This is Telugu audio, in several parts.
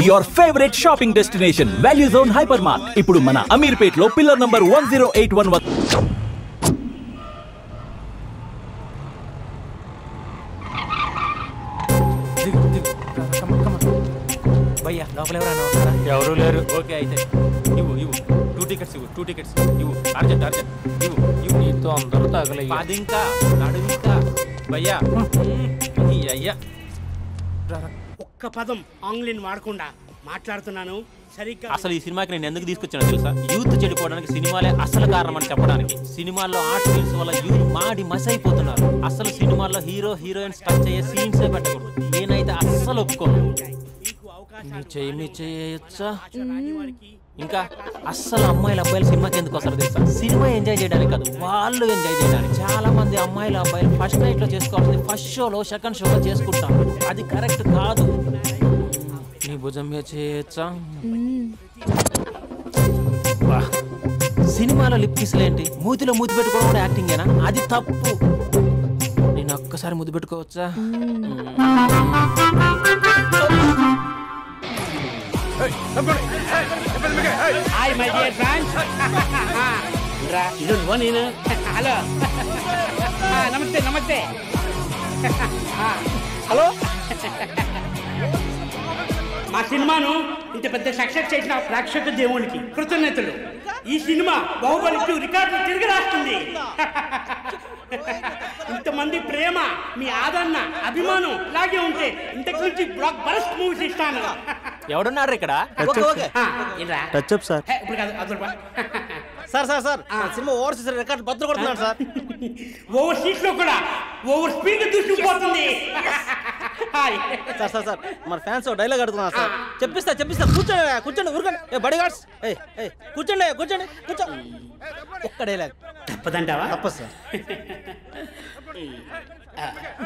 your favorite shopping destination, Value Zone Hypermart. ఇప్పుడు మన అమీర్పేట్ లో పిల్లర్ నంబర్ 10811. భయ్యా లోపల ఎవరైనా ఉన్నారా? ఎవరు లేరు. ఓకే అయితే ఇవ్వు 2 టికెట్స్ ఇవ్వు అర్జెంట్ ఇవ్వు నీతో అందరూ తగలయ్యా. అది ఇంకా నడు ఇంకా భయ్యా అయ్యా ఒక్క పదం ఆంగ్లీన్ వాడకుండా మాట్లాడుతున్నాను సరిగ్గా. అసలు ఈ సినిమాకి నేను ఎందుకు తీసుకొచ్చానో తెలుసా? యూత్ చెడిపోవడానికి సినిమాలే అసలు కారణం అని చెప్పడానికి. సినిమాల్లో ఆర్ట్ ఫిల్మ్స్ వల్ల యూత్ మాడి మస్ అయిపోతున్నారు. అసలు సినిమాల్లో హీరోయిన్స్ టచ్ అయ్యే సీన్సే పెట్టకూడదు. నేనైతే అస్సలు ఒప్పుకోను. చేయొచ్చా? ఇంకా అస్సలు అబ్బాయిలు సినిమాకి ఎందుకు వస్తారు తెలుసా? సినిమా ఎంజాయ్ చేయడానికి కాదు, వాళ్ళు ఎంజాయ్ చేయడానికి. చాలా మంది అబ్బాయిలు ఫస్ట్ నైట్ లో చేసుకోవాల్సింది ఫస్ట్ షోలో సెకండ్ షోలో చేసుకుంటారు. అది కరెక్ట్ కాదు. నీ భుజం మీద చేయొచ్చా? సినిమాలో లిప్ కిస్లేంటి? మూతిలో మూతి పెట్టుకోవడం కూడా యాక్టింగేనా? అది తప్పు. నేను ఒక్కసారి ముద్దు పెట్టుకోవచ్చా? Hi my dear friends. ఇది నేను. హలో నమస్తే హలో. మా సినిమాను ఇంత పెద్ద సక్సెస్ చేసిన ప్రేక్షక దేవునికి కృతజ్ఞతలు. ఈ సినిమా బాహుబలి 2 రికార్డులు తిరిగి రాస్తుంది. ఇంతమంది ప్రేమ, మీ ఆదరణ, అభిమానం ఇలాగే ఉంటే ఇంతకు నుంచి బ్లాక్ బరస్ట్ మూవీస్ ఇస్తాను. ఎవడున్నారు ఇక్కడ? సార్ సినిమా ఓవర్సీస్ రికార్డు బద్దలు కొడుతున్నాడు సార్. ఓవర్ సీట్ లో కూడా ఓవర్ స్పీడ్ దూసుకుపోతుంది. సార్ మన ఫ్యాన్స్ డైలాగ్ అడుగుతున్నారు సార్. చెప్పిస్తా కూర్చోండి ఊరుకోండి. బడి గార్డ్స్ కూర్చోండి ఒక్క డైలాగ్ తప్పదంటావా? తప్పదు సార్.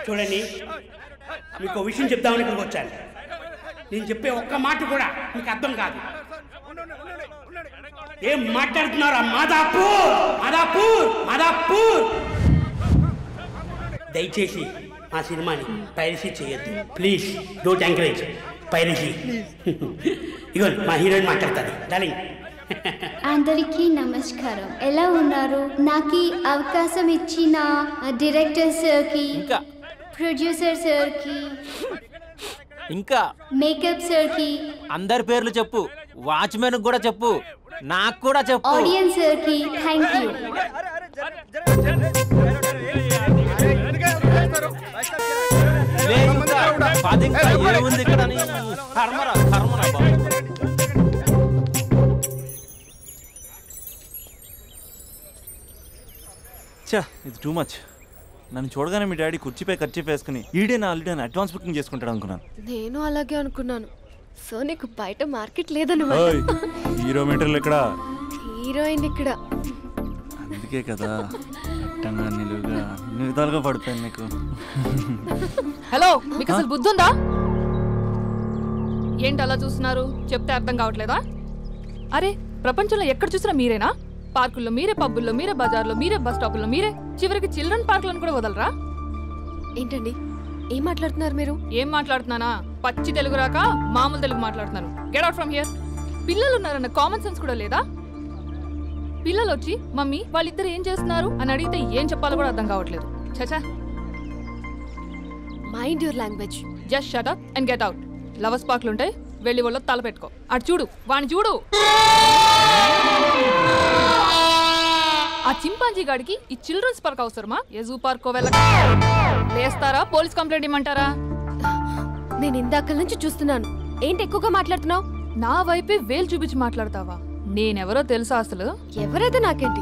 చూడండి, మీకు ఒక విషయం చెప్దామని ఇక్కడికి వచ్చాను. నేను చెప్పే ఒక్క మాట కూడా మీకు అర్థం కాదు. ఏం మాట్లాడుతున్నారా? మాదాపూర్. దయచేసి మా సినిమాని పైరసీ చేయొద్దు ప్లీజ్. Don't encourage piracy. ఇగో మా హీరోయిన్ మాట్లాడతారు. డార్లింగ్. అందరికీ నమస్కారం. ఎలా ఉన్నారు? నాకు అవకాశం ఇచ్చిన డైరెక్టర్ సార్కి, ప్రొడ్యూసర్ సార్కి, ఇంకా మేకప్ సార్కి, అందరి పేర్లు చెప్పు. వాచ్మెన్ కూడా చెప్పు, నాకు కూడా చెప్పు. ఆడియన్స్ సార్కి థ్యాంక్ యూ. ఏముంది ఇక్కడ? కర్మరా బాబు. ఇది టూ మచ్. నన్ను చూడగానే మీ డాడీ కుర్చీపై ఖర్చు వేసుకుని ఈడేనా ఆల్రెడీ అడ్వాన్స్ బుకింగ్ చేసుకుంటాడు అనుకున్నాను. నేను అలాగే అనుకున్నాను. సో నీకు బయట మార్కెట్ లేదన్నమాట. హీరో మీటర్లు ఇక్కడ, హీరోయిన్ ఇక్కడ. అందుకే కదా అట్టంగా నిలువుగా అన్ని విధాలుగా పడిపోయాను నీకు. హలో, మీకు అసలు బుద్ధి ఉందా? ఏంటి అలా చూస్తున్నారు? చెప్తే అర్థం కావట్లేదా? అరే, ప్రపంచంలో ఎక్కడ చూసినా మీరేనా? పార్కుల్లో మీరే, పబ్బుల్లో మీరే, బజార్లో మీరే, బస్ స్టాపుల్లో మీరే, చివరికి చిల్డ్రన్ పార్కులను కూడా వదలరా? ఏంటండి ఏం మాట్లాడుతున్నారు మీరు? ఏం మాట్లాడుతున్నానా? పచ్చి తెలుగు రాక మామూలు తెలుగు మాట్లాడుతున్నాను. Get out from here. పిల్లలు ఉన్నారన్న కామన్ సెన్స్ కూడా లేదా? పిల్లలు వచ్చి మమ్మీ వాళ్ళిద్దరు ఏం చేస్తున్నారు అని అడిగితే ఏం చెప్పాలో కూడా అర్థం కావట్లేదు. చచా. Mind your language. Just shut up and get out. Lovers పార్క్లు ఉంటాయి, వెళ్ళి వాళ్ళ తల పెట్టుకో. అటు చూడు, వాణ్ణి చూడు. ఆ చింపాంజీ గాడికి ఈ చిల్డ్రన్స్ పార్క్ అవసరమా? ఏ జూ పార్క్ లేస్తారా? పోలీస్ కంప్లైంట్ ఇమ్మంటారా? నేను ఇందాక నుంచి చూస్తున్నాను. ఏంటి ఎక్కువగా మాట్లాడుతున్నావు? నా వైపే వేలు చూపించి మాట్లాడతావా? నేనెవరో తెలుసా? అసలు ఎవరైతే నాకేంటి?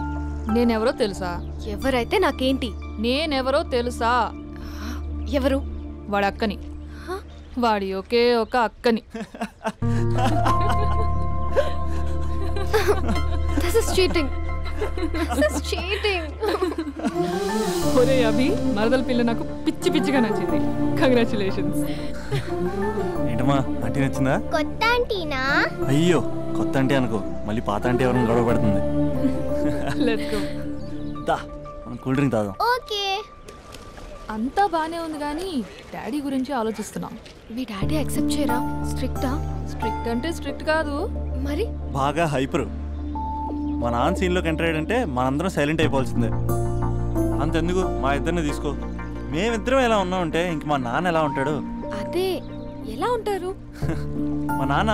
నేనెవరో తెలుసా? ఎవరైతే నాకేంటి? నేనెవరో తెలుసా? ఎవరు? వాడి అక్కని. వాడి ఒకే ఒక అక్కని. This is cheating. This is cheating. ఒరే అభి, మరదల పిల్ల నాకు పిచ్చిగా నచ్చింది. కంగ్రాచులేషన్స్. ఏంటమ్మా ఆంటీ నచ్చిందా? కొత్త ఆంటీనా? అయ్యో, కొత్త ఆంటీ అనుకో, మళ్ళీ పాత ఆంటీ ఎవరైనా గొడవ పడుతుంది. Let's go. దా, మనం కూల్ డ్రింక్ తాగాం. ఓకే. అంతా బానే ఉంది కానీ డాడీ గురించి ఆలోచిస్తున్నాం. మీ డాడీ యాక్సెప్ట్ చేయరా? స్ట్రిక్టా? స్ట్రిక్ట్ అంటే స్ట్రిక్ట్ కాదు. మరి బాగా హైపర్. మా నాన్న సీన్లోకి ఎంటర్ అయ్యాడంటే మనందరం సైలెంట్ అయిపోవాల్సిందే. అంతెందుకు, మా ఇద్దరిని తీసుకో. మేమిద్దరం ఎలా ఉన్నామంటే ఇంక మా నాన్న ఎలా ఉంటాడు? అదే ఎలా ఉంటారు? మా నాన్న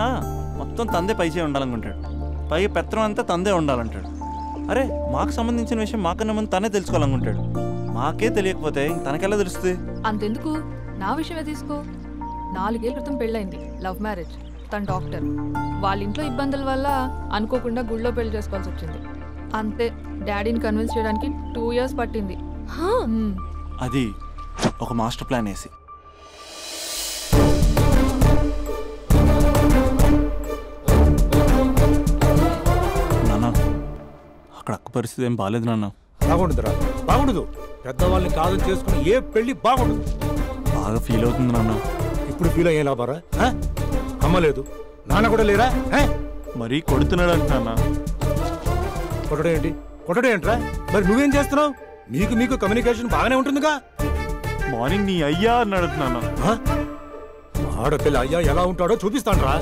మొత్తం తందే పైచే ఉండాలనుకుంటాడు. పైగా పెత్తనం అంతా తందే ఉండాలంటాడు. అరే మాకు సంబంధించిన విషయం మాకన్నా ముందు తనే తెలుసుకోవాలనుకుంటాడు. మాకే తెలియకపోతే తనకెలా తెలుస్తుంది? అంతెందుకు, నా విషయమే తీసుకో. 4 ఏళ్ల క్రితం పెళ్ళైంది, లవ్ మ్యారేజ్. తన డాక్టర్. వాళ్ళ ఇంట్లో ఇబ్బందుల వల్ల అనుకోకుండా గుళ్ళో పెళ్లి చేసుకోవాల్సి వచ్చింది. అంతే, డాడీని కన్విన్స్ చేయడానికి 2 years పట్టింది. అది ఒక మాస్టర్ ప్లాన్ వేసి. నాన్న అక్కడ అక్క పరిస్థితి ఏం బాగాలేదు నాన్న. బాగుండదురా, బాగుండదు. పెద్దవాళ్ళని కాదు చేసుకుని ఏ పెళ్లి బాగుండదు. బాగా ఫీల్ అవుతుంది నాన్న. ఇప్పుడు ఫీల్ అయ్యే లాభారా? అమ్మ లేదు, నాన్న కూడా లేరా? మరీ కొడుతున్నాడు అంటున్నా. కొట్టడం ఏంటి? కొట్టడం ఏంట్రా? మరి నువ్వేం చేస్తున్నావు? మీకు కమ్యూనికేషన్ బాగానే ఉంటుందిగా. మార్నింగ్ నీ అయ్యా అని అడుగుతున్నాను. ఆడపిల్ల అయ్యా ఎలా ఉంటాడో చూపిస్తాను రా.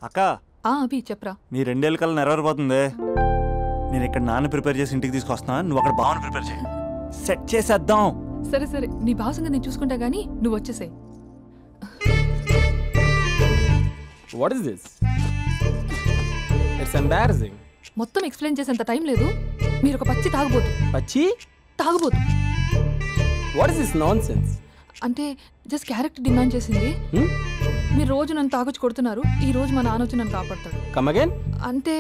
అక్క అభి చెప్పరా. నీ 2 ఏళ్ళ కల్లా నెరవేరిపోతుంది. నేను ఇక్కడ నాన్న ప్రిపేర్ చేసి ఇంటికి తీసుకొస్తున్నా, నువ్వు అక్కడ బావని ప్రిపేర్ చేయి. సెట్ చేసేద్దాం. సరే సరే, నీ భావసంగా నేను చూసుకుంటా గానీ నువ్వు వచ్చేసాయి. What is this? It's embarrassing. మొత్తం ఎక్స్ప్లెయిన్ చేసేంత టైం లేదు. మీరు ఒక పచ్చి తాగుబోతు. పచ్చి తాగుబోతు. What is this nonsense? అంటే జస్ట్ క్యారెక్టర్ డిమాండ్ చేసింది. మీరు రోజు నన్ను తాగొచ్చి కొడుతున్నారు, ఈ రోజు మా నాన్న వచ్చి నన్ను కాపాడతాడు. Come again. అంటే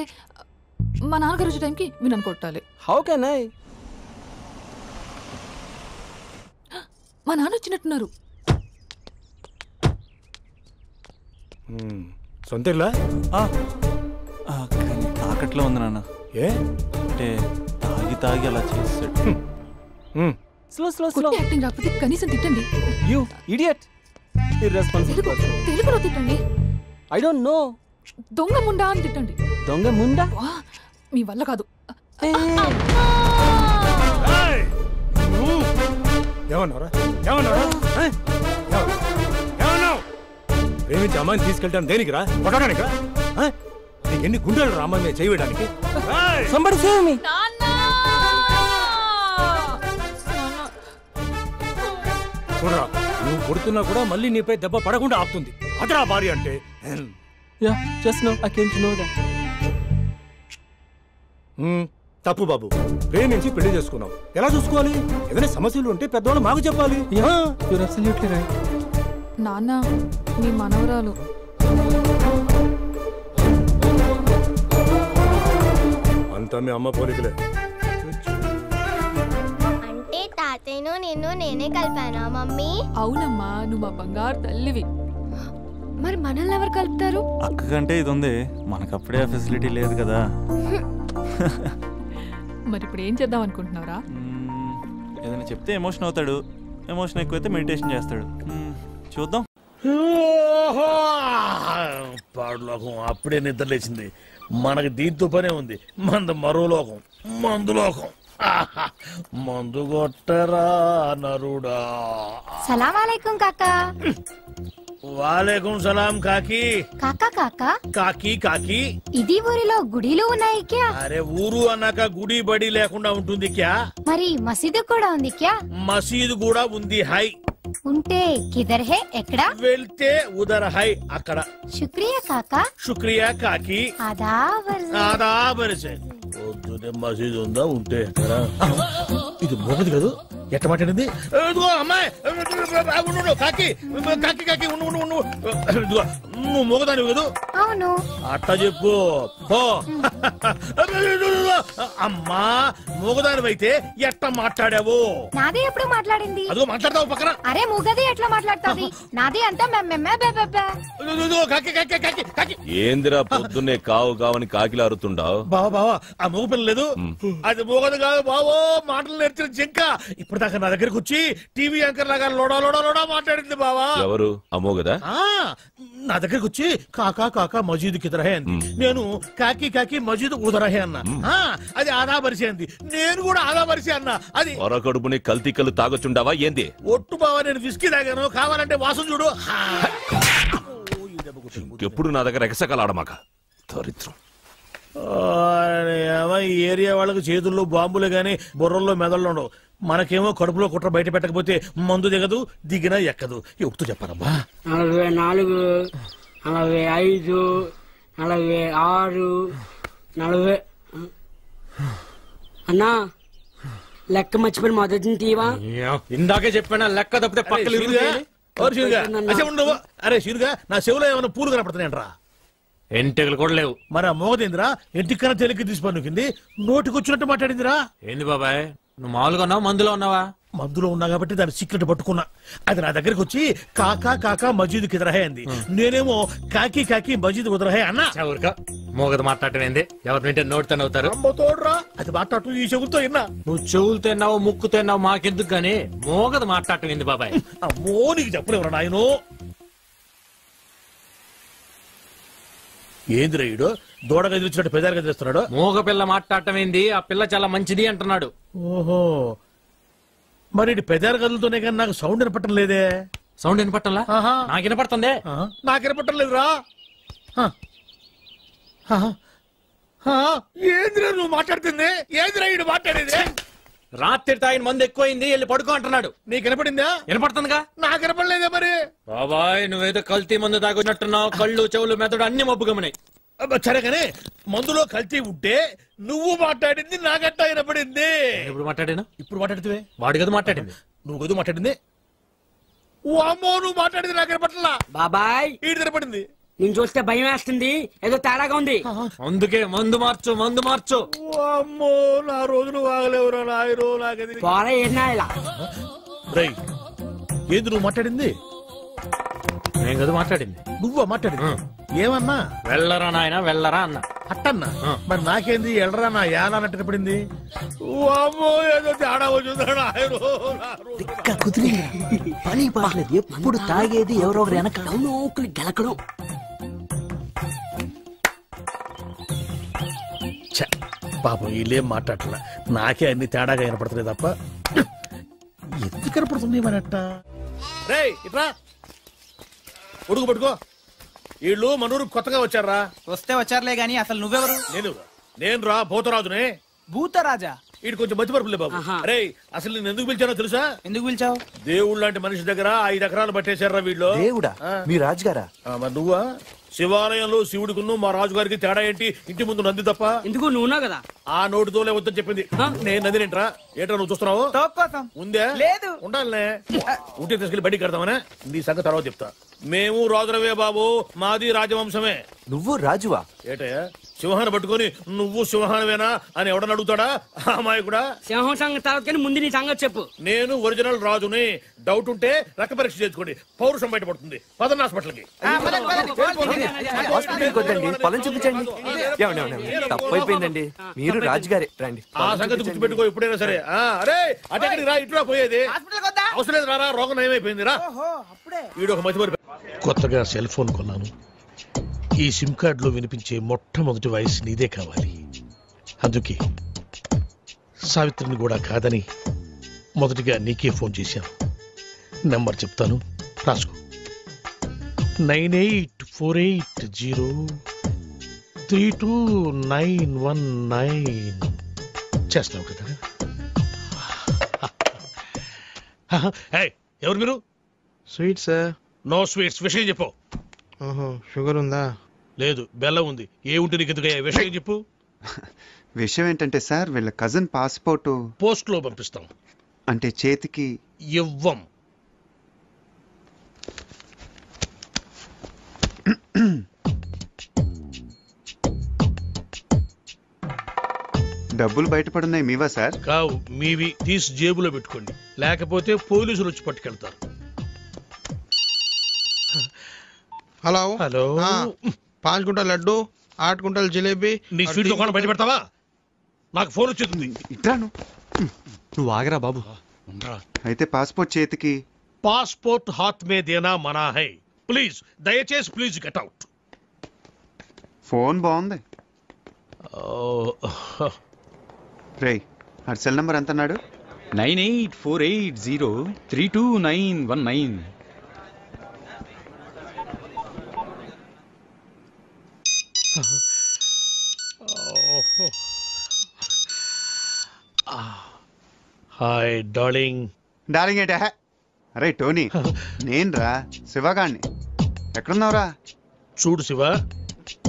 మా నాన్నగారు వచ్చే టైంకి మీరు నన్ను కొట్టాలి. How can I? మా నాన్న వచ్చినట్టున్నారు. సొంత ఇల్లా? కానీ తాకట్లో ఉంది నాన్న. ఏ అంటే తాగి తాగి అలా చేస్తాడు. Slow slow slow. యాక్టింగ్ రాకపోతే కనీసం తిట్టండి. You idiot. Irresponsible person. తెలుగులో తిట్టండి. I don't know. దొంగ ముండా అని తిట్టండి. దొంగ ముండా? మీ వల్ల కాదు. ఏమన్నారా? ప్రేమించి అమ్మాయిని తీసుకెళ్తాను దేనికిరా? కొట్టడానికా? నీకు ఎన్ని గుండెలు రా అమ్మాయి మీద చేయడానికి? Somebody save me. చూడరా, నువ్వు కొడుతున్నా కూడా మళ్ళీ నీపై దెబ్బ పడకుండా ఆపుతుంది. అదరా భార్య అంటే. Yeah just no I came to know that. తప్పు బాబు. ప్రేమించి పెళ్లి చేసుకున్నావు, ఎలా చూసుకోవాలి? ఏదైనా సమస్యలు ఉంటే పెద్దవాళ్ళు మాకు చెప్పాలి. You're absolutely right. నాన్న, మీ మనవరాలు. అంతా మీ అమ్మ పోలికలే. అంటే తాతయ్యను నిన్ను నేనే కలిపానా మమ్మీ? అవునమ్మా, నువ్వు మా బంగారు తల్లివి. మరి మనల్ని ఎవరు కలుపుతారు? అక్క కంటే ఇది ఉంది, మనకప్పుడే ఆ ఫెసిలిటీ లేదు కదా. మరి ఇప్పుడు ఏం చేద్దాం అనుకుంటున్నారా? ఏదైనా చెప్తే ఎమోషన్ అవుతాడు, ఎమోషన్ ఎక్కువైతే మెడిటేషన్ చేస్తాడు. చూద్దాం. పాడులోకం అప్పుడే నిద్ర లేచింది. మనకి దీంతో పనే ఉంది. మందు మరో లోకం, మందు లోకం. మందు కొట్టరా నరుడా. సలాం అలైకుం కాకా. వాలేకుం సలాం కాకి. కాకా కాకా. కాకి కాకి. ఇది ఊరిలో గుడిలు ఉన్నాయి క్యా? అరే ఊరు అన్నాక గుడి బడి లేకుండా ఉంటుంది క్యా? మరి మసీదు కూడా ఉంది క్యా? మసీదు కూడా ఉంది హై. ఉంటే కిదర్ హే ఎక్కడ? వెళ్తే ఉదర్ హై అక్కడ. శుక్రియా కాకా. శుక్రియా కాకి. ఆదాబర్సే. పొద్దునే మసీదు ఉందా? ఉంటే ఇది మోగదు కదా, ఎట్ట మాట్లాడింది? అమ్మాయి కాకి కాకి కాకి నువ్వు మోగదాని కదా? అవును. అట్ట చెప్పు. అమ్మా మోగదాని అయితే ఎట్ట మాట్లాడావు? నాదే ఎప్పుడు మాట్లాడింది? అదిగో మాట్లాడతావు పక్కన. అరే మూగది ఎట్లా మాట్లాడుతుంది? నాది అంతా కాకి కాకి కాకి కాకి. ఏందిరా పొద్దున్నే కావు కావని కాకిలా అరుతుండావు? బావా బావా ఆ మూగ పిల్ల లేదు అది మూగదు కాదు బావో, మాటలు నేర్చిన జింక. ఇప్పటిదాకా నా దగ్గరకు వచ్చి టీవీ యాంకర్ లాగా లోడా లోడా లోడా మాట్లాడింది బావా. ఎవరు అమ్మోగదా? నా దగ్గరకు వచ్చి కాకా కాకా మజీద్ కిదరహే అంది. నేను కాకి కాకి మజీద్ ఉదరహే అన్నా. అది ఆదా పరిచే అంది. నేను కూడా ఆదా పరిచే అన్నా. అది కడుపుని కల్తీ కళ్ళు తాగొచ్చుండావా ఏంది? ఒట్టు బావా, నేను విస్కీ తాగాను, కావాలంటే వాసన చూడు. ఎప్పుడు నా దగ్గర ఎగసకలాడమాక దరిద్రం. ఈ ఏరియా వాళ్ళకి చేతుల్లో బాంబులే గాని బుర్రల్లో మెదళ్ళు ఉండవు. మనకేమో కడుపులో కుట్ర బయట పెట్టకపోతే మందు దిగదు, దిగినా ఎక్కదు. ఎప్పుడు చెప్పారమ్మా? 44, 45, 46, 40. అన్నా లెక్క మర్చిపోయిన మొదటి తీవా? ఇందాకే చెప్పాను లెక్క తప్పితే అరే షీరుగా, నా చెవులో ఏమైనా పూలు కనపడుతున్నాయంట్రా? ఎంటెకలు కూడా లేవు. మరి ఆ మోగదేందిరా? ఎంటికన్నా తేలిక తీసిపోయింది, నోటికి వచ్చినట్టు మాట్లాడిందిరా. ఏంది బాబాయ్, నువ్వు మామూలుగా ఉన్నావా మందులో ఉన్నావా? మందులో ఉన్నా కాబట్టి దాని సీక్రెట్ పట్టుకున్నా. అది నా దగ్గరకు వచ్చి కాకా కాకా మజీద్ కిదరహే అంది. నేనేమో కాకి కాకి మజీద్ ఉదరహే అన్నా. మోగదు మాట్లాడటం ఏంది? ఎవరు వింటే నోటితో అవుతారు. తోడ్రా, అది మాట్లాడు ఈ చెవులతో విన్నా. నువ్వు చెవులతో విన్నావు, ముక్కుతో విన్నావు, మాకెందుకు గానీ మోగదు మాట్లాడటం ఏంది బాబాయ్? అమ్మో, నీకు చెప్పలేవరా నాయను? ఏంది రైడు దూడగా ఎదిరిచ్చినట్టు పెదారుగా ఎదిరిస్తున్నాడు? మోగ పిల్ల మాట్లాడటం ఏంది? ఆ పిల్ల చాలా మంచిది అంటున్నాడు. ఓహో, మరి పెదారు గదులతోనే కానీ నాకు సౌండ్ వినపట్టం లేదే. సౌండ్ వినపట్టంలా? నాకు వినపడుతుంది. నాకు వినపట్టం లేదురా. ఏందిరా నువ్వు మాట్లాడుతుంది? ఏందిరా ఈడు మాట్లాడేది? రాత్రి తాగిన మందు ఎక్కువైంది, వెళ్ళి పడుకో అంటున్నాడు. నీకు వినపడిందా? వినపడుతుందిగా. నాకు వినపడలేదే. మరి బాబాయ్, నువ్వేదో కల్తీ మందు తాగొచ్చినట్టున్నావు. కళ్ళు చెవులు మెదడు అన్ని మబ్బు గమనే. సరే కానీ మందులో కల్తీ ఉంటే నువ్వు మాట్లాడింది నాగట్టా వినపడింది. ఇప్పుడు మాట్లాడాను. ఇప్పుడు మాట్లాడితే వాడి గదు మాట్లాడింది. నువ్వు గదు మాట్లాడింది. ఓ అమ్మో, నువ్వు మాట్లాడింది నాకు వినపట్లా. బాబాయ్, ఈడు వినపడింది. నేను చూస్తే భయం వేస్తుంది, ఏదో తేడాగా ఉంది. అందుకే మందు మార్చు, మందు మార్చు. అమ్మో, నా రోజులు వాగలేవురా నాయనో. నాకది రై, ఏంది నువ్వు మాట్లాడింది? నేను కదా మాట్లాడింది. నువ్వా మాట్లాడింది? ఏమన్నా? వెళ్ళరా నాయన వెళ్ళరా అన్న. అట్టన్నా? మరి నాకేంది ఎళ్ళరా నా యాన అన్నట్టు పడింది. ఏదో తేడా వచ్చిందా? పని పాడలేదు, ఎప్పుడు తాగేది ఎవరో వెనక గెలకడం. పాపం వీళ్ళేం మాట్లాడలే, నాకే అన్ని తేడాగా వినపడుతున్నాయి తప్ప ఎందుకు కనపడుతుంది మనట్ట. రే ఇట్రా, ఉడుకు పట్టుకో. వీళ్ళు మనూరు కొత్తగా వచ్చారా? వస్తే వచ్చారులే గాని అసలు నువ్వెవరు? నేను రా భూతరాజునే. భూతరాజా? వీడు కొంచెం మతిమరుపులే బాబు. అరే అసలు నేను ఎందుకు పిలిచానో తెలుసా? ఎందుకు పిలిచావు? దేవుడు లాంటి మనిషి దగ్గర 5 ఎకరాలు పట్టేశారా వీళ్ళు. దేవుడా? మీ రాజుగారా? మరి నువ్వా? శివాలయంలో శివుడికును మా రాజుగారికి తేడా ఏంటి? ఇంటి ముందు నంది తప్ప. ఎందుకు నువ్వున్నావు కదా? ఆ నోటితోలే వద్దని చెప్పింది. నేను నందినేంట్రా? ఏంట్రా నువ్వు చూస్తున్నావు? ఉందే? లేదు. ఉండాలనే. ఉంటే తీసుకెళ్లి బడికి కడతామనే. నీ సంగతి తర్వాత చెప్తా. మేము రాజులవే బాబు, మాది రాజవంశమే. నువ్వు రాజువా? ఏటయ్యా సింహాన్ని పట్టుకొని నువ్వు సింహానవేనా అని ఎవడని అడుగుతాడా? అమ్మాయి కూడా సింహం సంగతి తర్వాత ముందు నీ సంగతి చెప్పు. నేను ఒరిజినల్ రాజుని. డౌట్ ఉంటే రక్త పరీక్ష చేసుకోండి, పౌరుషం బయటపడుతుంది. పదన్న హాస్పిటల్కి. పొలం చూపించండి. తప్పైపోయిందండి, మీరు రాజుగారే. రండి. ఆ సంగతి గుర్తుపెట్టుకో ఎప్పుడైనా సరే. అరే అటెక్కడికి రా, ఇట్లా పోయేది అవసరం లేదు. రా, రోగం నయమైపోయింది. రా. వీడు ఒక మధ్య కొత్తగా సెల్ ఫోన్ కొన్నాను. ఈ సిమ్ కార్డులో వినిపించే మొట్టమొదటి వాయిస్ నీదే కావాలి. అందుకే సావిత్రిని కూడా కాదని మొదటిగా నీకే ఫోన్ చేశాను. నెంబర్ చెప్తాను, రాసుకో. 9848032919. చేస్తావు కదా? ఎవరు మీరు? Sweet sir. No sweets. విషయం చెప్పు. షుగర్ ఉందా? లేదు, బెల్లం ఉంది. ఏ ఉంటే నీకు ఎందుకయ్యా? విషయం చెప్పు. విషయం ఏంటంటే సార్, వీళ్ళ కజిన్ పాస్పోర్టు పోస్ట్ లో పంపిస్తాం. అంటే చేతికి ఇవ్వం. డబ్బులు బయటపడున్నాయి. మీవా సార్? కావు, మీవి. తీసి జేబులో పెట్టుకోండి, లేకపోతే పోలీసులు వచ్చి పట్టుకెళ్తారు. Hello hello. 5 కుంటల లడ్డు, 8 కుంటల జిలేబీ. నీ స్వీట్ దుకాణం బయట పెడతావా? నాకు ఫోన్ వచ్చేస్తుంది. ఇట్రాను నువ్వు ఆగరా బాబు. అయితే పాస్పోర్ట్ చేతికి. పాస్పోర్ట్ హాత్ మే దేనా మనా హై. ప్లీజ్ దయచేసి ప్లీజ్ గెట్ అవుట్. ఫోన్ బాగుంది. రేయ్ ఆ సెల్ నెంబర్ ఎంత అన్నాడు? 9848032919. Hi darling. డార్లింగ్ ఏంటే? అరే టోనీ నేను రా శివగాడిని. ఎక్కడున్నావురా? చూడు శివ,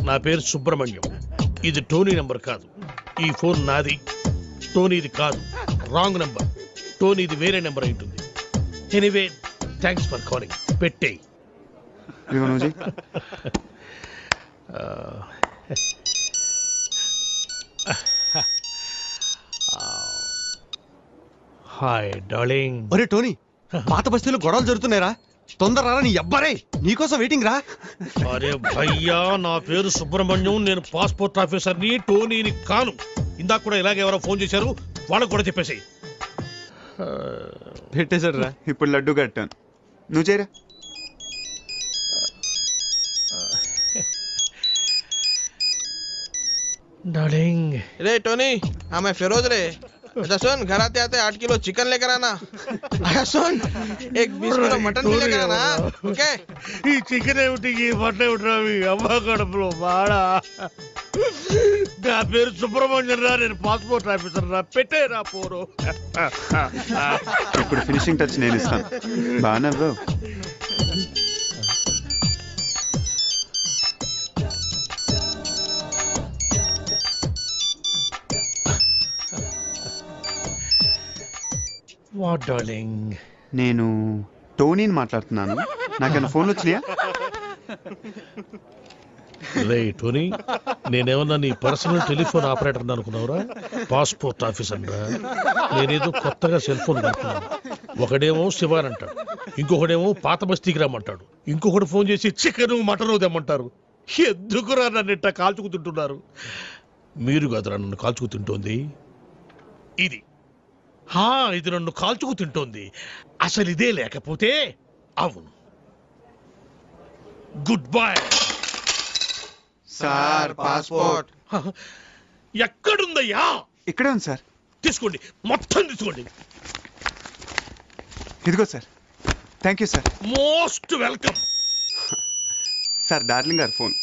నా పేరు సుబ్రహ్మణ్యం. ఇది టోనీ నెంబర్ కాదు. ఈ ఫోన్ నాది. టోనీది కాదు, రాంగ్ నెంబర్. టోనీది వేరే నెంబర్ అయి ఉంటుంది. Anyway thanks for calling. పెట్టేయ్. Hi darling. ఒరే టోనీ, పాత బస్తీలో గొడవలు జరుగుతున్నాయిరా, తొందర నీ అబ్బారే నీకోసం వెయిటింగ్ రా. అరే భయ్యా, నా పేరు సుబ్రహ్మణ్యం. నేను పాస్పోర్ట్ ఆఫీసర్ని, టోనీని కాను. ఇందాక కూడా ఇలాగే ఎవరో ఫోన్ చేశారు, వాళ్ళకు కూడా చెప్పేసి పెట్టేశాడు రా. ఇప్పుడు లడ్డు కట్టాను. నువ్వు చేయరా. डार्लिंग। रे टोनी, हाँ मैं फिरोज रे। अच्छा सुन, घर आते आते 8 किलो चिकन लेकर आना। अच्छा सुन, एक 20 किलो मटन भी लेकर आना। ओके? ఈ చికెన్ ఏమిటి, ఈ మటన్ ఏమిటి రావి అమ్మ కడుపులో బాడా. నా పేరు సుబ్రహ్మణ్యం రా, నేను పాస్పోర్ట్ ఆఫీసర్ రా. పెట్టేరా పోరు. ఇప్పుడు ఫినిషింగ్ టచ్ నేను ఇస్తాను. బాగా బ్రో. What darling? నేను టోనీని మాట్లాడుతున్నాను. నాకేమైనా ఫోన్లు వచ్చినాయా? రే టోనీ, నేనేమన్నా నీ పర్సనల్ టెలిఫోన్ ఆపరేటర్ అనుకున్నావురా? పాస్పోర్ట్ ఆఫీసర్ రా. నేనేదో కొత్తగా సెల్ ఫోన్ కడుతున్నాను. ఒకడేమో శివాన్ అంటాడు, ఇంకొకడేమో పాత బస్తీకి రమ్మంటాడు, ఇంకొకటి ఫోన్ చేసి చికెన్ మటన్ తెమ్మంటారు. ఎందుకురా నన్ను ఇట్లా కాల్చుకు తింటున్నారు? మీరు కాదురా నన్ను కాల్చుకు తింటోంది, ఇది. ఇది నన్ను కాల్చుకు తింటోంది. అసలు ఇదే లేకపోతే అవును. Good bye sir. పాస్పోర్ట్ ఎక్కడుందయ్యా? ఇక్కడే ఉంది సార్. తీసుకోండి, మొత్తం తీసుకోండి. ఇదిగో sir. Thank you sir. Most welcome sir. Darling గారు ఫోన్.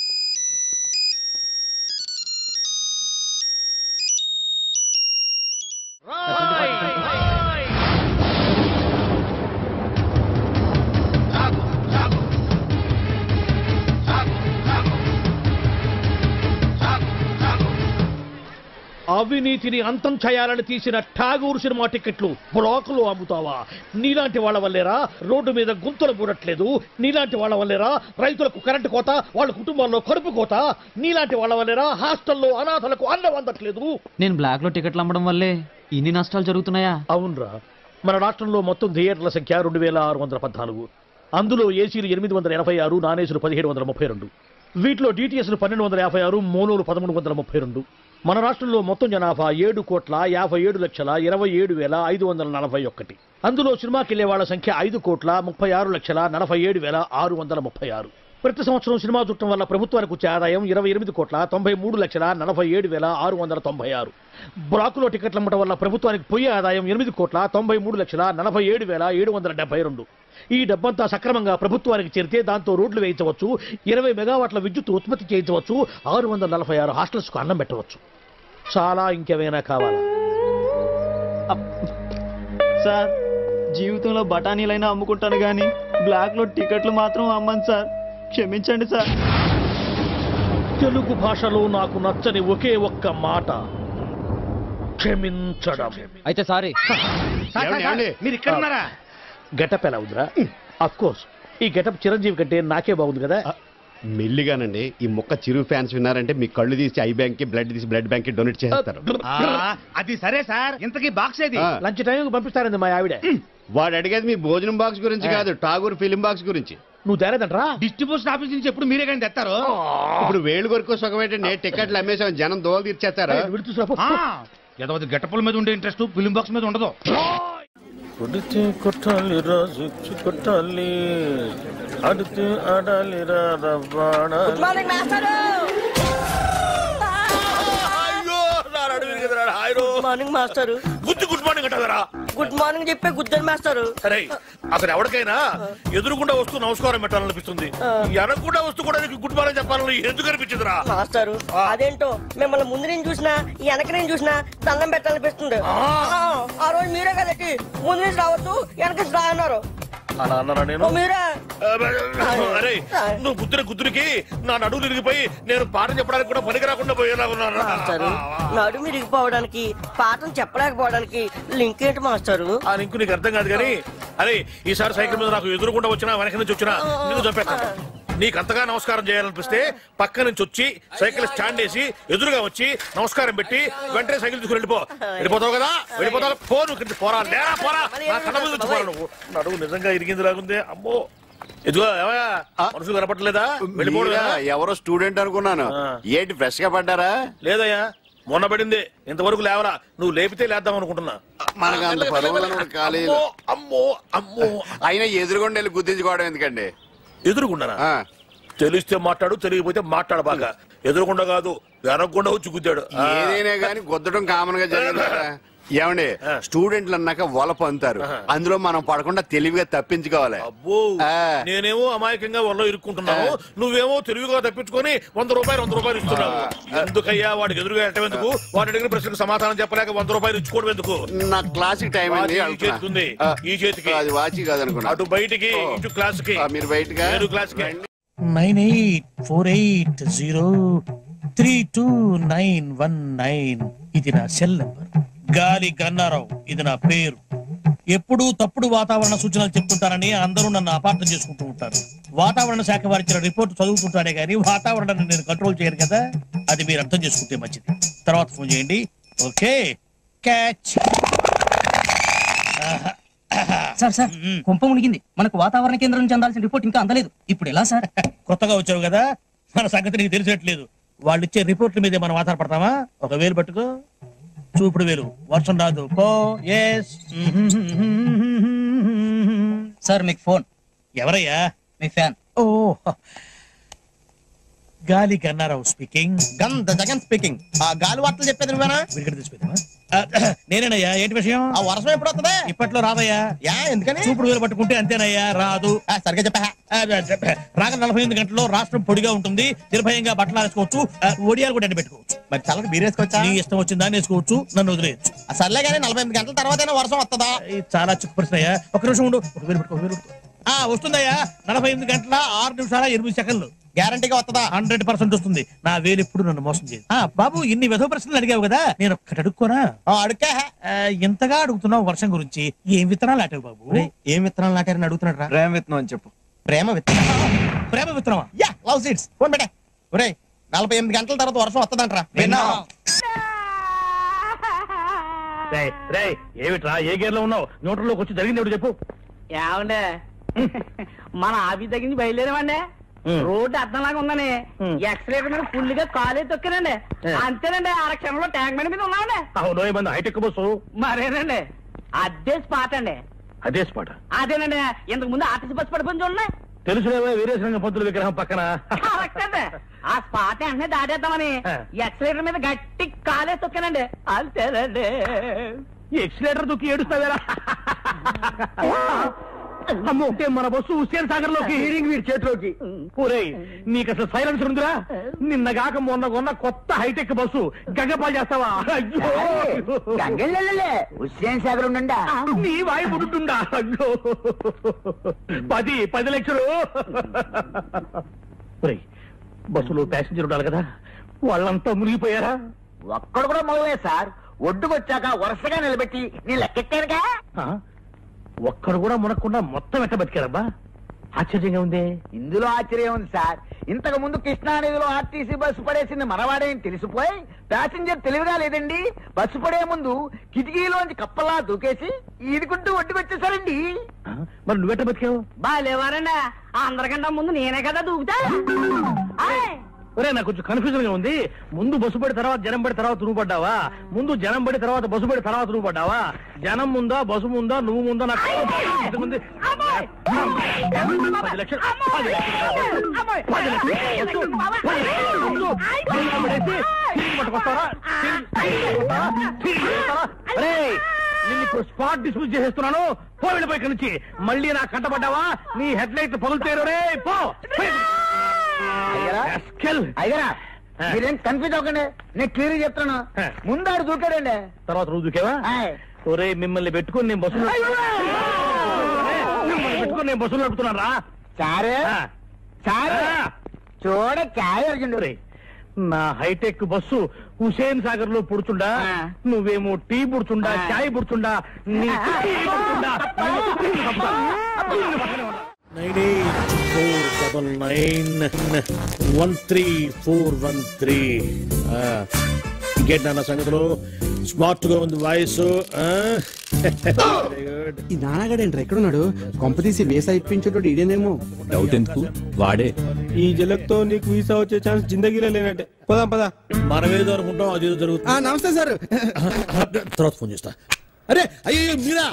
అవినీతిని అంతం చేయాలని తీసిన ఠాగూర్ సినిమా టికెట్లు బ్లాకులో అమ్ముతావా? నీలాంటి వాళ్ళ వల్లేరా రోడ్డు మీద గుంతలు పూడట్లేదు. నీలాంటి వాళ్ళ వల్లేరా రైతులకు కరెంటు కోత, వాళ్ళ కుటుంబాల్లో కడుపు కోత. నీలాంటి వాళ్ళ వల్లేరా హాస్టల్లో అనాథలకు అన్నం అందట్లేదు. నేను బ్లాక్ లో టికెట్లు అమ్మడం వల్లే ఇన్ని నష్టాలు జరుగుతున్నాయా? అవునరా, మన రాష్ట్రంలో మొత్తం థియేటర్ల సంఖ్య 2614. అందులో ఏసీలు 886, నాన్ ఏసీలు 1732. వీటిలో డిటిఎస్లు 1256, మోనోలు 1332. మన రాష్ట్రంలో మొత్తం జనాభా 7,27,27,541. అందులో సినిమాకి వెళ్లే వాళ్ళ సంఖ్య 5,36,47,636. ప్రతి సంవత్సరం సినిమా చూడటం వల్ల ప్రభుత్వానికి వచ్చే ఆదాయం 28,93,46,696. బ్లాకులో టికెట్లు అమ్మటం వల్ల ప్రభుత్వానికి పోయే ఆదాయం 8,93,47,772. ఈ డబ్బంతా సక్రమంగా ప్రభుత్వానికి చేరితే దాంతో రోడ్లు వేయించవచ్చు, 20 మెగావాట్ల విద్యుత్ ఉత్పత్తి చేయించవచ్చు, 646 హాస్టల్స్కు అన్నం పెట్టవచ్చు. చాలా ఇంకేమైనా కావాలా? సార్, జీవితంలో బఠానీలైనా అమ్ముకుంటాను కానీ బ్లాక్ లో టికెట్లు మాత్రం అమ్మను సార్. క్షమించండి సార్. తెలుగు భాషలో నాకు నచ్చని ఒకే ఒక్క మాట క్షమించడం. అయితే సారీ. మీరు ఇక్కడ ఉన్నారా? గెటప్ ఎలా ఉందిరా? అఫ్ కోర్స్ ఈ గెటప్ చిరంజీవి కంటే నాకే బాగుంది కదా. మెల్లిగానండి, ఈ మొక్క చిరు ఫ్యాన్స్ విన్నారంటే మీ కళ్ళు తీసి ఐ బ్యాంక్ కి, బ్లడ్ తీసి బ్లడ్ బ్యాంక్ కి డొనేట్ చేస్తారు. అది సరే సార్, ఇంతకీ బాక్స్ ఏది? లంచ్ టైం పంపిస్తారండి మా ఆవిడ. వాడు అడిగేది మీ భోజనం బాక్స్ గురించి కాదు, ఠాగూర్ ఫిలిం బాక్స్ గురించి. నువ్వు తేలేదంటరా? డిస్ట్రిబ్యూషన్ ఆఫీస్ నుంచి ఎప్పుడు మీరే కానీ తెస్తారు. ఇప్పుడు వేలు కొరకు సుఖం ఏంటంటే టికెట్లు అమ్మేసాం, జనం దోలు తీర్చేస్తారు. ఏదో గెటప్పుల మీద ఉండే ఇంట్రెస్ట్ ఫిలిం బాక్స్ మీద ఉండదు. కొడితే కొట్టాలి రాజు కొట్టాలి ఆడితే ఆడాలి good morning master. Good morning master. Good morning అంటారా? గుడ్ మార్నింగ్ చెప్పే గుద్దరు మాస్టర్. సరే అసలు ఎవరికైనా ఎదురుకుండా వస్తూ నమస్కారం పెట్టాలనిపిస్తుంది, ఎనకుండా వస్తూ కూడా నీకు గుడ్ మార్నింగ్ చెప్పాలని ఎందుకు అనిపించదురా మాస్టర్? అదేంటో మిమ్మల్ని ముందు నేను చూసినా వెనక నేను చూసినా దండం పెట్టాలనిపిస్తుంది. ఆ రోజు మీరే కదకి ముందు నుంచి రావచ్చు వెనక నుంచి రా అన్నారు. అలా అన్నారా నేను? మీరే. అరే నువ్వు గుద్దురికి నా నడువు తిరిగిపోయి నేను పాఠం చెప్పడానికి కూడా పనికి రాకుండా పోయేలాగున్నాను. నడుము ఇరిగిపోవడానికి పాఠం చెప్పలేకపోవడానికి లింక్ ఏంటి మాస్టర్? ఆ లింక్ నీకు అర్థం కాదు కానీ, అరే ఈసారి సైకిల్ మీద నాకు ఎదురుకుండా వచ్చినా వెనక నుంచి వచ్చినా నిన్ను చంపేస్తాను. నీకు అంతగా నమస్కారం చేయాలనిపిస్తే పక్క నుంచి వచ్చి సైకిల్ స్టాండ్ వేసి ఎదురుగా వచ్చి నమస్కారం పెట్టి వెంటనే సైకిల్ తీసుకుని వెళ్ళిపోతావు కదా. వెళ్ళిపోతావు పో, నువ్వు పోరా లేరా పోరా, నా కళ్ళ మీద నుంచి పోరా. నువ్వు నడువు నిజంగా ఇరిగింది లాగుంది. అమ్మో ఇదిగో ఏమయ్యా మనుషులు కనపట్లేదా? వెళ్ళిపోడు. ఎవరో స్టూడెంట్ అనుకున్నాను. ఏంటి ఫ్రెష్ గా పడ్డారా? లేదయ్యా మొన్న పడింది, ఇంతవరకు లేవరా. నువ్వు లేపితే లేద్దాం అనుకుంటున్నా. మనకు అంత పరువులను కాలేదు. అమ్మో అమ్మో అయినా ఎదురుకుండా వెళ్ళి గుర్తించుకోవడం ఎందుకండి? ఎదురుకుండానా? తెలిస్తే మాట్లాడు, తెలియకపోతే మాట్లాడు. బాగా ఎదురుకుండా కాదు వెనకుండా వచ్చి గుద్దాడు. ఏదైనా కానీ గుద్దడం కామన్ గా జరిగింది. ఏమండి స్టూడెంట్లు అన్నాక వలప అంటారు, అందులో మనం పడకుండా తెలివిగా తప్పించుకోవాలి. అబ్బో నేనేమో అమాయకంగా వల్ల ఇరుక్కుంటున్నావు, నువ్వేమో తెలివిగా తప్పించుకొని 100 రూపాయలు ఇస్తున్నావు. ఎందుకయ్యా వాడికి ఎదురుగా వెళ్ళటం ఎందుకు? వాడి అడిగిన ప్రశ్నకు సమాధానం చెప్పలేక 100 రూపాయలు ఇచ్చుకోవడం ఎందుకు? నా క్లాసిక్ టైం చేస్తుంది ఈ చేతికి, అది వాచి కాదనుకున్నా. అటు బయటికి ఇటు క్లాస్ కి. మీరు బయటగా క్లాస్ కి 9848032919 ఇది నా సెల్ నంబర్. గాలి గన్నారావు ఇది నా పేరు. ఎప్పుడూ తప్పుడు వాతావరణ సూచనలు చెప్తుంటారని అందరూ నన్ను అపార్థం చేసుకుంటూ ఉంటారు. వాతావరణ శాఖ వారిచ్చిన రిపోర్ట్ చదువుతుంటారే గానీ వాతావరణాన్ని నేను కంట్రోల్ చేయను కదా. అది మీరు అర్థం చేసుకుంటే మంచిది. తర్వాత ఫోన్ చేయండి. Okay catch. సార్ సార్ కుంప మునిగింది. మనకు వాతావరణ కేంద్రం నుంచి అందాల్సిన రిపోర్ట్ ఇంకా అందలేదు. ఇప్పుడు ఎలా సార్? కొత్తగా వచ్చావు కదా, మన సంగతి నీకు తెలిసేట్లేదు. వాళ్ళు ఇచ్చే రిపోర్ట్ల మీదే మనం ఆధారపడతామా? ఒక వేలు పట్టుకో, చూపుడు వేలు. వర్షం రాదు పో. ఎస్ సార్ మీకు ఫోన్. ఎవరయ్యా? మీ ఫ్యాన్. ఓ గాలి Gannarao speaking. Gun the Jagan speaking. ఆ గాలి వార్తలు చెప్పేది నువ్వేనా? విడిగడ తీసిపోతావా? నేనేనయ్యా. ఏంటి విషయం? ఆ వర్షం ఎప్పుడు వస్తుందా? ఇప్పట్లో రాదయ్యా. ఎందుకని? చూపుడు వేలు పట్టుకుంటే అంతేనయ్యా, రాదు. సరిగా చెప్పా. రాగల 48 గంటల్లో రాష్ట్రం పొడిగా ఉంటుంది. నిర్భయంగా బట్టలు వేసుకోవచ్చు, ఒడియాలు కూడా పెట్టుకోవచ్చు. మరి చల్లకి బీరేసుకోవచ్చా? నీ ఇష్టం వచ్చిందా వేసుకోవచ్చు, నన్ను వదిలేయచ్చు. సర్లే కానీ 48 గంటల తర్వాత వర్షం వస్తుందా? చాలా చిక్కు ప్రశ్న అయ్యా. ఒక నిమిషం ఉండు. ఒక వేలు పెట్టుకో. వస్తుందయ్యా. 48 గంటల 6 నిమిషాల 8 సెకండ్లు గ్యారంటీగా వస్తుందా? 100% వస్తుంది. నా వేలు ఎప్పుడు నన్ను మోసం చేయదు. బాబు ఇన్ని వెధవ ప్రశ్నలు అడిగావు కదా, నేను ఒక్కటి అడుక్కోనా? అడుక్కా. ఇంతగా అడుగుతున్నావు వర్షం గురించి. ఏం విత్తనాలు నాటావు బాబు? ఏం విత్తనాలు నాటారని అడుగుతున్నాడు రా. ప్రేమ విత్తనం అని చెప్పు. ప్రేమ విత్తనం. ప్రేమ విత్తనమా? Yeah love seeds. ఫోన్ పెట్టే. ఒరే 48 గంటల తర్వాత వర్షం వస్తుందంటరా. ఏమిట్రా ఏ గేర్ లో ఉన్నావు? న్యూట్రల్లోకి వచ్చి జరిగింది ఎవరు చెప్పు. ఏమండే మన ఆఫీస్ దగ్గర నుంచి బయలుదేరామండి. రోడ్డు అర్థంలాగా ఉందని ఎక్సలేటర్ మీద ఫుల్ గా కాలే తొక్కానండి. అంతేనండి ఆరక్షణంలో ట్యాంక్ బండి మీద ఉన్నామండి. అవును మంది హైటెక్ బస్సు. మరేనండి అదే స్పాట్ అండి. అదే స్పాట్? అదేనండి ఇంతకు ముందు ఆర్టీసీ బస్సు పడిపోయింది చూడండి. తెలుసులేవా వీరేశలింగ పంతుల విగ్రహం పక్కన. ఆ స్పాట్ వెంటనే దాటేద్దామని ఎక్సలేటర్ మీద గట్టి కాలే తొక్కానండి. అంతేనండి. ఎక్సలేటర్ దుక్కి ఏడుస్తావేరా? అమ్మో మన బస్సు హుస్సేన్ సాగర్ లోకి, వీరి చేతిలోకి. ఒరేయ్ నీకు అసలు సైలెన్సర్ ఉందిరా? నిన్నగాక మొన్న కొన్న కొత్త హైటెక్ బస్సు గంగపాలు చేస్తావా? హుస్సేన్ సాగర్ ఉండా నీ వాయి పుడుతుండా? అయ్యో 10 లక్షలు. ఒరేయ్ బస్సులో ప్యాసింజర్ ఉండాలి కదా, వాళ్ళంతా మునిగిపోయారా? ఒక్కడు కూడా మొదలే సార్. ఒడ్డుకొచ్చాక వరుసగా నిలబెట్టి నీ లెక్కెట్టానుగా. ఒక్కడు కూడా మునక్కుండా మొత్తం ఎట్ట బతికారబ్బా? ఆశ్చర్యంగా ఉంది. ఇందులో ఆశ్చర్యం ఉంది సార్. ఇంతకు ముందు కృష్ణానదిలో ఆర్టీసీ బస్సు పడేసింది మనవాడేని తెలిసిపోయి ప్యాసింజర్ తెలివిగా లేదండి, బస్సు పడే ముందు కిటికీలోంచి కప్పలా దూకేసి ఈదుకుంటూ ఒడ్డుకొచ్చేసారండి. మరి నువ్వెట్ట బతికావు? బాలేవారండి. అందరికంటే ముందు నేనే కదా దూకుతా. ఒరే నాకు కొంచెం కన్ఫ్యూజన్ గా ఉంది. ముందు బస్సు పడి తర్వాత జనం పడి తర్వాత నువ్వు పడ్డావా? ముందు జనం పడి తర్వాత బస్సు పడి తర్వాత నువ్వు పడ్డావా? జనం ముందా బస్సు ముందా నువ్వు ముందా? నాకు 10 లక్షలు నేను ఇప్పుడు స్పాట్ డిస్మిస్ చేసేస్తున్నాను. వెళ్ళిపోయి ఇక్కడి నుంచి. మళ్ళీ నా కంటపడ్డావా నీ హెడ్ లైట్ పగులుతారు. రే పో. అయ్యరా మీరేం కన్ఫ్యూజ్ అవ్వకండి, నేను క్లియర్ చెప్తాను. ముందాడు దూకాడండి, తర్వాత నువ్వు దూకేవా? ఒరే మిమ్మల్ని పెట్టుకుని నేను బస్సులో నడుపుతున్నాను రా. సారే సారే చూడ చాయ్ అర్జునుడు. నా హైటెక్ బస్సు హుసేన్ సాగర్ లో పుడుచుండా, నువ్వేమో టీ పుడుచుండా, చాయ్ పుడుచుండా. 984913 ఇంకేంటి నాన్న సంగతులు? స్మార్ట్ గా ఉంది వాయిస్. ఈ నాన్నగాడేంట్రా ఎక్కడున్నాడు? కొంపతీసి వేసా ఇప్పించేటోడు ఇదేనేమో. డౌట్ ఎందుకు, వాడే. ఈ జలక్తో నీకు వీసా వచ్చే ఛాన్స్ జిందగీలో లేనట్టే. పదా పదా. మనమేదో అనుకుంటాం, అది జరుగుతుంది. నమస్తే సార్. తర్వాత ఫోన్ చేస్తా. అరే అయ్యో మీరా?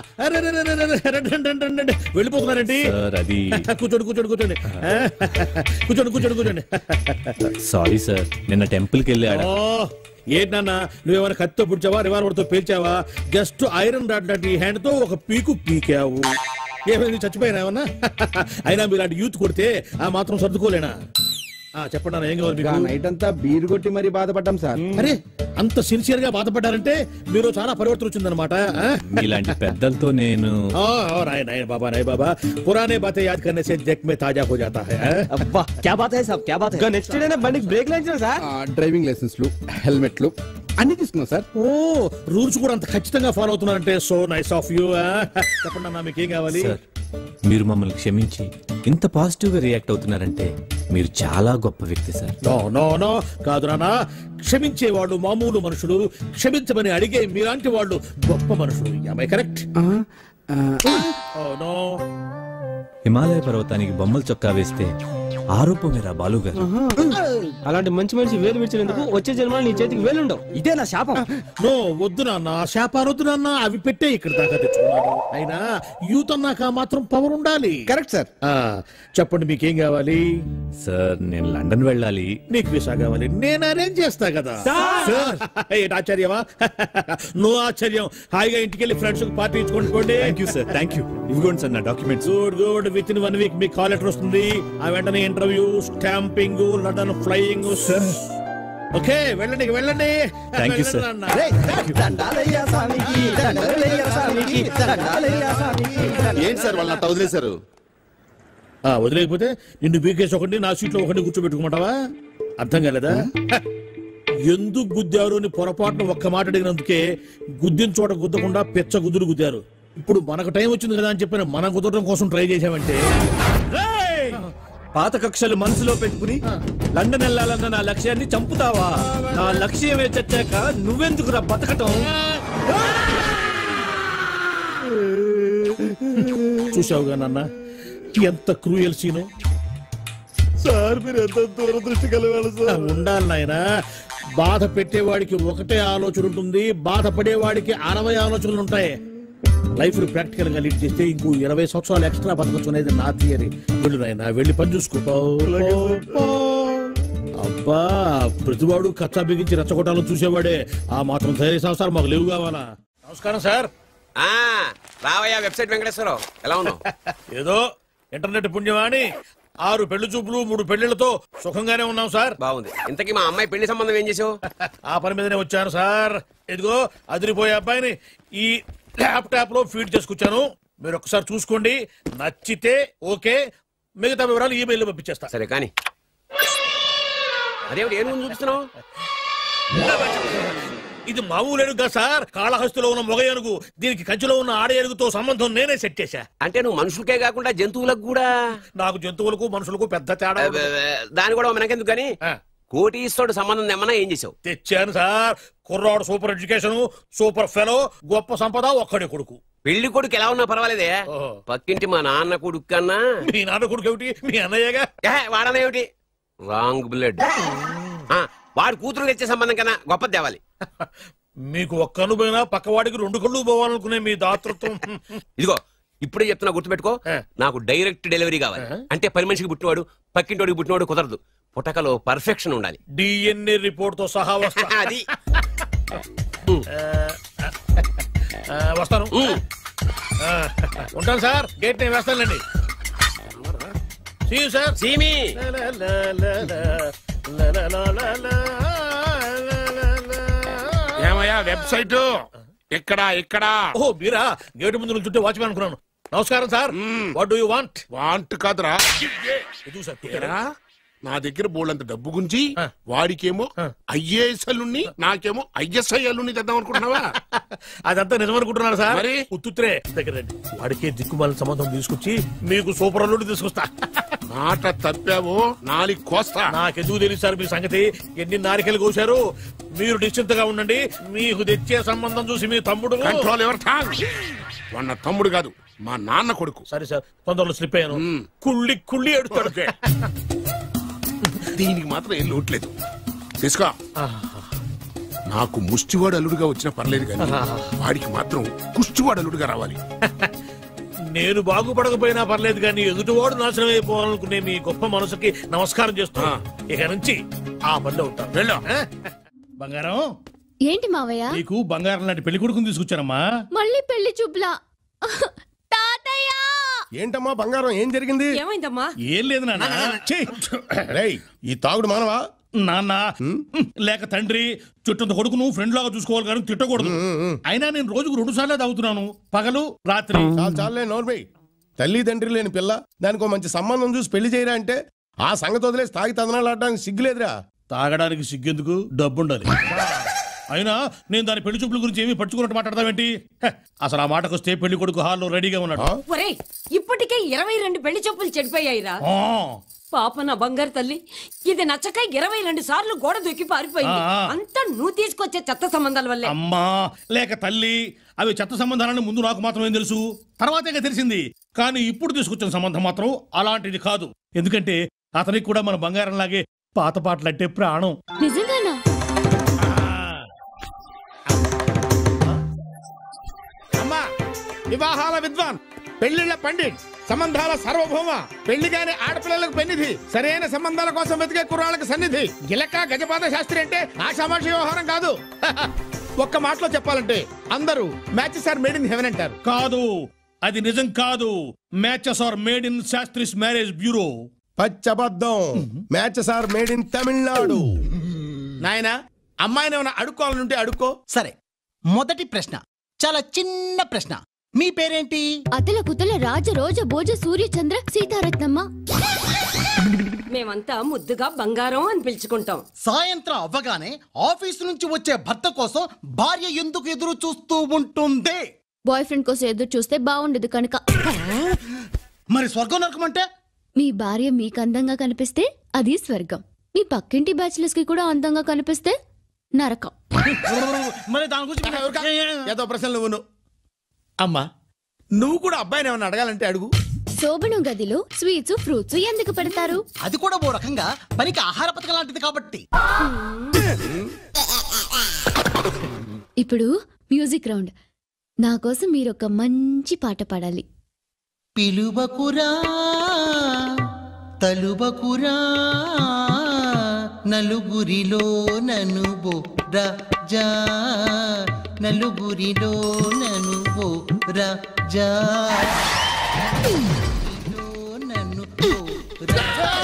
వెళ్ళిపోతున్నారండి. కూర్చోండి కూర్చోండి కూర్చోండి కూర్చోండి కూర్చోండి కూర్చోండి. సారీ సార్, నిన్న టెంపుల్కి వెళ్ళాడు. ఏంటన్నా నువ్వేమైనా కత్తితో పుడిచావా, రివాల్వర్ తో పేల్చావా? జస్ట్ ఐరన్ రాడ్ లాంటి హ్యాండ్ తో ఒక పీకు పీకావు. ఏమైంది, చచ్చిపోయినా ఏమన్నా? అయినా మీరు అలాంటి యూత్ కొడితే ఆ మాత్రం సర్దుకోలేనా? చెప్పండి అన్న, ఏం కావాలి? నైట్ అంతా బీరు కొట్టి మరీ బాధపడ్డాం సార్. అరే అంత సిన్సియర్ గా బాధపడ్డారంటే మీరు చాలా పరివర్తన వచ్చిందనమాట. ఇలాంటి పెద్దలతో నేను బాబా నై బాబా పురానే బాతే యాద్ కర్నే సే జగ్ మే తాజా హో జాతా హై. అబ్బా క్యా బాత్ హై సాబ్, క్యా బాత్ హై. నెక్స్ట్ డే బండికి బ్రేక్ లైన్స్ సార్, డ్రైవింగ్ లైసెన్స్లు, హెల్మెట్లు అన్ని తీసుకున్నాం సార్. ఓ రూల్స్ కూడా అంత ఖచ్చితంగా ఫాలో అవుతున్నారంటే సో నైస్ ఆఫ్ యూ. చెప్పండి అన్న, మీకు ఏం కావాలి? మీరు మమ్మల్ని క్షమించి ఇంత పాజిటివ్ గా రియాక్ట్ అవుతున్నారంటే మీరు చాలా గొప్ప వ్యక్తి సార్. నో నో నో కాదు నాన్న, క్షమించేవాళ్ళు మామూలు మనుషులు, క్షమించమని అడిగే మీలాంటి వాళ్ళు గొప్ప మనుషులు. am I correct? No. Himalaya పర్వతానికి బొమ్మల చొక్కా వేస్తే ఆరోపమేరా బాలు గారు. అలాంటి మంచి మనిషి వేలు విడిచినందుకు వచ్చే జన్మలో నీ చేతికి వేలుండవు. ఇదే నా శాపం. నో వద్దు నాన్న, శాపాలు వద్దు నాన్న, అవి పెట్టే ఇక్కడ దాకా తెచ్చుకున్నాను. అయినా యూత్ అన్నాక మాత్రం పవర్ ఉండాలి. Correct sir. చెప్పండి మీకేం కావాలి? సార్ నేను లండన్ వెళ్ళాలి. నీకు వీసా కావాలి, నేను అరేంజ్ చేస్తా కదా. ఏంటి ఆశ్చర్యమా? నో ఆశ్చర్యం. హాయిగా ఇంటికి వెళ్ళి ఫ్రెండ్స్ పార్టీ ఇచ్చుకోండి. Thank you sir, thank you. ఇదిగోండి సార్ నా documents. Good good. Within 1 week మీకు కాల్ లెటర్ వస్తుంది. ఆ వెంటనే interview, stamping, London flying. Okay వెళ్ళండి వెళ్ళండి. Thank you sir. ఏంటి సార్ వాళ్ళు అట్లా వదిలేశారు? వదిలేకపోతే నిన్ను బీకేసి ఒకటి, నా సీట్లో ఒకటి కూర్చోబెట్టుకోమంటావా? అర్థం కాలేదా? ఎందుకు గుద్దారు అని పొరపాటున ఒక్క మాట అడిగినందుకే గుద్దిన చోట గుద్దకుండా పెచ్చ గుద్దులు గుద్దారు. ఇప్పుడు మనకు టైం వచ్చింది కదా అని చెప్పిన మనం కుదరడం కోసం ట్రై చేసామంటే పాత కక్షలు మనసులో పెట్టుకుని లండన్ వెళ్ళాలన్న నా లక్ష్యాన్ని చంపుతావా? నా లక్ష్యమే చచ్చాక నువ్వెందుకురా బతకటం? చూసావుగా నాన్న ఎంత క్రూయల్ సీను. సార్ మీరు ఎంత దూరదృష్టి కలగాలి సార్. ఉండాలి నాయన. బాధ పెట్టేవాడికి ఒకటే ఆలోచన ఉంటుంది, బాధపడేవాడికి 60 ఆలోచనలు ఉంటాయి. లైఫ్ ని ప్రాక్టికల్ గా లీడ్ చేస్తే ఇంకో 20 సంవత్సరాలు ఎక్స్ట్రా బతకచ్చు అనేది నా థియరీ. వెళ్ళు నాయన, వెళ్ళి పని చూసుకుంటావు. అబ్బా ప్రతివాడు కచ్చా బిగించి రెచ్చగొట్టాలని చూసేవాడే. ఆ మాత్రం ధైర్య సంవత్సరాలు మాకు లేవు కావాలా? నమస్కారం సార్. రావయ్యా వెబ్సైట్ వెంకటేశ్వరరావు, ఎలా ఉన్నావు? ఏదో ఇంటర్నెట్ పుణ్యమాని 6 పెళ్లి చూపులు 3 పెళ్లిళ్లతో సుఖంగానే ఉన్నాం సార్. బాగుంది. ఇంతకీ మా అమ్మాయి పెళ్లి సంబంధం ఏం చేసావు? ఆ పని మీదనే వచ్చాను సార్. ఇదిగో అదిరిపోయే అబ్బాయిని ఈ ల్యాప్టాప్ లో ఫీడ్ చేసుకొచ్చాను. మీరు ఒకసారి చూసుకోండి, నచ్చితే ఓకే, మిగతా వివరాలు ఈమెయిల్ పంపించేస్తా. సరే కానీ అదేమిటి ఏం చూపిస్తున్నావు? ఇది మామూలు ఏనుగు సార్, కాళహస్తిలో ఉన్న మొగ ఏనుగు. దీనికి కంచిలో ఉన్న ఆడ ఏనుగుతో సంబంధం నేనే సెట్ చేశా. అంటే నువ్వు మనుషులకే కాకుండా జంతువులకు కూడా? నాకు జంతువులకు మనుషులకు పెద్ద తేడా. దాని కూడా మనకెందుకు కానీ కోటీశ్వరుడు సంబంధం ఏమన్నా ఏం చేసావు? తెచ్చాను సార్. కుర్రాడు సూపర్ ఎడ్యుకేషన్, సూపర్ ఫెలో, గొప్ప సంపద, ఒక్కడే కొడుకు. పెళ్లి కొడుకు ఎలా ఉన్నా పర్వాలేదే, పక్కింటి మా నాన్న కొడుకు కన్నా. మీ నాన్న కొడుకు ఏమిటి? మీ అన్నయ్యగా. వాడనేమిటి? Wrong blood. వాడి కూతురు తెచ్చే సంబంధం కన్నా గొప్పది తేవాలి. మీకు ఒక్క కన్ను పోయినా పక్కవాడికి 2 కళ్ళు పోవాలనుకునే మీ దాతృత్వం. ఇదిగో ఇప్పుడే చెప్తున్నా, గుర్తుపెట్టుకో. నాకు డైరెక్ట్ డెలివరీ కావాలి. అంటే పని మనిషికి పుట్టినవాడు పక్కింటోడికి పుట్టినవాడు కుదరదు. పుట్టకలో పర్ఫెక్షన్ ఉండాలి. DNA రిపోర్ట్ తో సహా వస్తా. అది వస్తాను. ఉంటాను సార్. గేట్ నేను వేస్తానండి. See you, sir. See me. ఏమయ్యా వెబ్సైట్ ఇక్కడ ఓ మీరా? గేటు ముందు నుంచుంటే వాచ్మెన్ అనుకున్నాను. నమస్కారం sir. What do you want? Want కాదురా, నా దగ్గర బోళ్ళంత డబ్బు గుంచి వాడికేమో IAS అల్లుణ్ణి నాకేమో ISI అల్లుణ్ణి తెద్దాం అనుకుంటున్నావా? అదంతా నిజమనుకుంటున్నాను సార్. మరి ఉత్తుత్రే దగ్గర రండి. వాడికే దిక్కుమాలిన సంబంధం తీసుకొచ్చి మీకు సూపర్ అల్లుడు తీసుకొస్తా. మాట తప్పావో నాలుగు కోస్తా. నాకెందుకు తెలియదు సార్ మీ సంగతి. ఎన్ని నారికలు కోశారు. మీరు నిశ్చింతగా ఉండండి. మీకు తెచ్చే సంబంధం చూసి మీ తమ్ముడు కంట్రోల్ ఎవర్ టాంగ్. వాడు తమ్ముడు కాదు, మా నాన్న కొడుకు. సరే సార్, తొందరలో స్లిప్ అయ్యాను. కుళ్ళి ఏడుస్తాడు. దీనికి మాత్రం ఏం లోట్లేదు. తీసుకో. నాకు ముష్టివాడు అల్లుడుగా వచ్చినా పర్లేదు కానీ వాడికి మాత్రం కుష్టివాడు అల్లుడుగా రావాలి. నేను బాగుపడకపోయినా పర్లేదు కానీ ఎదుటివాడు నాశనం అయిపోవాలనుకునే మీ గొప్ప మనసుకి నమస్కారం చేస్తున్నా. ఇక నుంచి ఆ పనిలో ఉంటాను. వెళ్ళా. బంగారం. ఏంటి మావయ్య? నీకు బంగారం లాంటి పెళ్లి కొడుకుని తీసుకొచ్చానమ్మా. మళ్ళీ పెళ్లి చూపులా? ఏంటమ్మా బంగారం, ఏం జరిగింది? ఏమైందమ్మా? ఏం లేదు నాన్న. ఈ తాగుడు మానవా? నాన్న లేక తండ్రి చుట్టంత కొడుకును ఫ్రెండ్ లాగా చూసుకోవాలి కానీ తిట్టకూడదు. అయినా నేను రోజుకు 2 సార్లు తాగుతున్నాను, పగలు రాత్రి. చాలే నోర్మై. తల్లి తండ్రి లేని పిల్ల, దానికి మంచి సంబంధం చూసి పెళ్లి చేయరా అంటే ఆ సంగతి వదిలేసి తాగి తదనాలు ఆడడానికి సిగ్గులేదురా? తాగడానికి సిగ్గెందుకు, డబ్బు ఉండాలి. అయినా నేను దాని పెళ్లి చూపుల గురించి ఏమీ పట్టుకున్నట్టు మాట్లాడదామేంటి? అసలు ఆ మాటకొస్తే పెళ్లి కొడుకు హాల్లో రెడీగా ఉన్నాడు. ఇప్పటికే 22 పెళ్లి చూపులు చెడిపోయాయిరా. పాప నా బంగారు తల్లి, ఇది నచ్చక 22 సార్లు గోడ దూకి పారిపోయింది. అంతా నువ్వు తీసుకొచ్చే చెత్త సంబంధాల వల్లే. అమ్మా లేక తల్లి, అవి చెత్త సంబంధాలని ముందు నాకు మాత్రమే తెలుసు, తర్వాతే తెలిసింది. కానీ ఇప్పుడు తీసుకొచ్చిన సంబంధం మాత్రం అలాంటిది కాదు. ఎందుకంటే అతనికి కూడా మన బంగారం లాగే పాత పాటలంటే ప్రాణం. నిజంగానా? అమ్మా వివాహాల విద్వాన్, పెళ్లిళ్ల పండిట్, సంబంధాల సార్వభౌమ, పెళ్లిగానే ఆడపిల్లలకు పెన్నిధి, సరైన సంబంధాల కోసం వెతికే కుర్రాళ్ళకి సన్నిధి. గిలక గజపాద శాస్త్రి అంటే ఆషామాషి వ్యవహారం కాదు. ఒక్క మాటలో చెప్పాలంటే అందరూ matches are made in heaven అంటారు. కాదు, అది నిజం కాదు. Matches are made in Shastri's marriage bureau. పచ్చబద్ధం. Matches are made in Tamil Nadu. నాయనా, అమ్మాయిని ఏమైనా అడుక్కోవాలంటే అడుక్కో. సరే, మొదటి ప్రశ్న చాలా చిన్న ప్రశ్న. మీ పేరేంటి? అతల కుతల రాజ రోజ భోజ సూర్య చంద్ర సీతారత్నమ్మ. మేమంతా ముద్దుగా బంగారం అని పిలుచుకుంటాం. సాయంత్రం అవ్వగానే ఆఫీసు నుంచి వచ్చే భర్త కోసం భార్య ఎందుకు ఎదురు చూస్తూ ఉంటుంది? బాయ్ ఫ్రెండ్ కోసం ఎదురు చూస్తే బాగుండదు కనుక. మరి స్వర్గం నరకం అంటే? మీ భార్య మీకు అందంగా కనిపిస్తే అది స్వర్గం. మీ పక్కింటి బ్యాచిలర్స్ కి కూడా అందంగా కనిపిస్తే నరకం. మరి దాని గురించి ఏదో ప్రశ్నలు నువ్వు. అమ్మా, నువ్వు కూడా అబ్బాయిని ఏమైనా అడగాలంటే అడుగు. శోభనం గదిలో స్వీట్స్ ఫ్రూట్స్ ఎందుకు పెడతారు? అది కూడా ఓ రకంగా పనికి ఆహార పథకం లాంటిది కాబట్టి. ఇప్పుడు మ్యూజిక్ రౌండ్. నా కోసం మీరు ఒక మంచి పాట పాడాలి. పిలువకురా తలువకురా నలుగురిలో నను రాజా, నలుగురిలో నను రాజా.